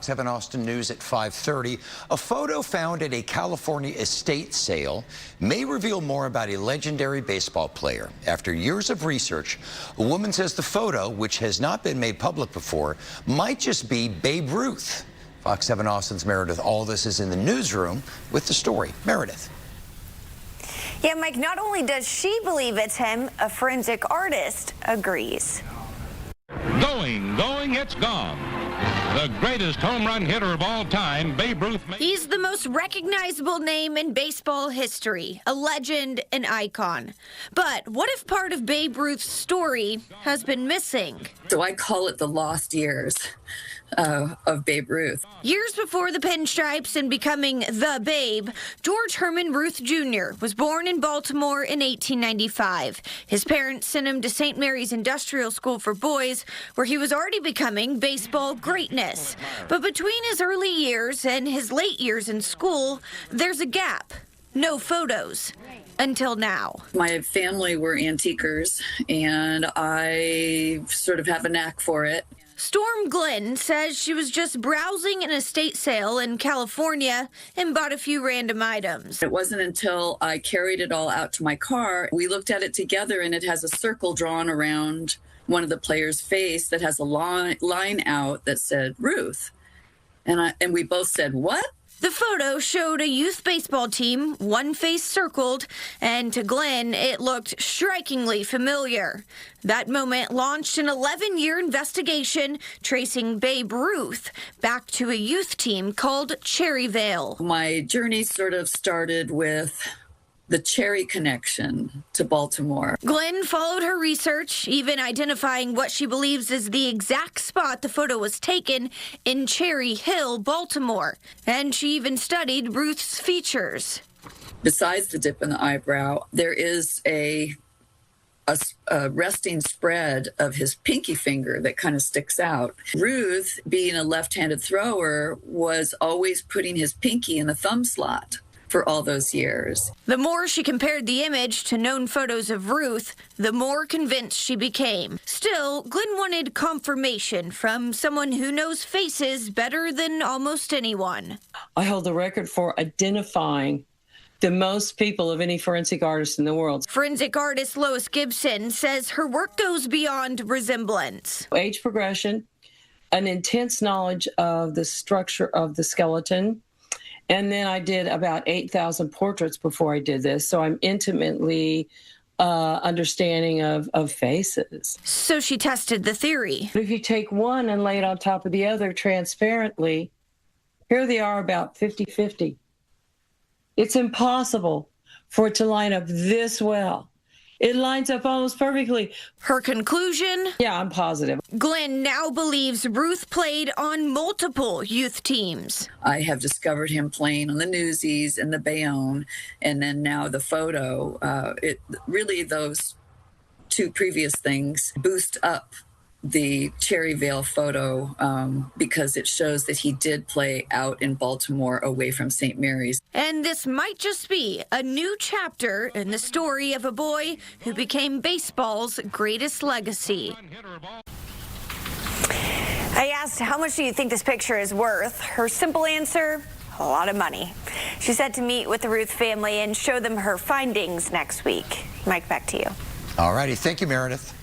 7 Austin News at 5:30. A photo found at a California estate sale may reveal more about a legendary baseball player. After years of research, a woman says the photo, which has not been made public before, might just be Babe Ruth. Fox 7 Austin's Meredith Aldis is in the newsroom with the story. Meredith. Yeah, Mike, not only does she believe it's him, a forensic artist agrees. Going, it's gone. The greatest home run hitter of all time, Babe Ruth. He's the most recognizable name in baseball history, a legend, an icon. But what if part of Babe Ruth's story has been missing? So I call it the lost years of Babe Ruth. Years before the pinstripes and becoming the Babe, George Herman Ruth Jr. was born in Baltimore in 1895. His parents sent him to St. Mary's Industrial School for Boys, where he was already becoming baseball greatness. But between his early years and his late years in school, there's a gap. No photos. Until now. My family were antiquers, and I sort of have a knack for it. Storm Glenn says she was just browsing an estate sale in California and bought a few random items. It wasn't until I carried it all out to my car, we looked at it together, and it has a circle drawn around one of the players' face that has a line out that said Ruth. And we both said, "What?" The photo showed a youth baseball team, one face circled, and to Glenn, it looked strikingly familiar. That moment launched an 11-year investigation tracing Babe Ruth back to a youth team called Cherryvale. My journey sort of started with the Cherry connection to Baltimore. Glenn followed her research, even identifying what she believes is the exact spot the photo was taken in Cherry Hill, Baltimore. And she even studied Ruth's features. Besides the dip in the eyebrow, there is a resting spread of his pinky finger that kind of sticks out. Ruth, being a left-handed thrower, was always putting his pinky in the thumb slot for all those years. The more she compared the image to known photos of Ruth, the more convinced she became. Still, Glenn wanted confirmation from someone who knows faces better than almost anyone. I hold the record for identifying the most people of any forensic artist in the world. Forensic artist Lois Gibson says her work goes beyond resemblance. Age progression, an intense knowledge of the structure of the skeleton, and then I did about 8,000 portraits before I did this, so I'm intimately understanding of faces. So she tested the theory. If you take one and lay it on top of the other transparently, here they are about 50-50. It's impossible for it to line up this well. It lines up almost perfectly. Her conclusion? Yeah, I'm positive. Glenn now believes Ruth played on multiple youth teams. I have discovered him playing on the Newsies and the Bayonne, and then now the photo. Really, those two previous things boost up the Cherryvale photo because it shows that he did play out in Baltimore away from St. Mary's. And this might just be a new chapter in the story of a boy who became baseball's greatest legacy. I asked, how much do you think this picture is worth? Her simple answer, a lot of money. She's set to meet with the Ruth family and show them her findings next week. Mike, back to you. All righty. Thank you, Meredith.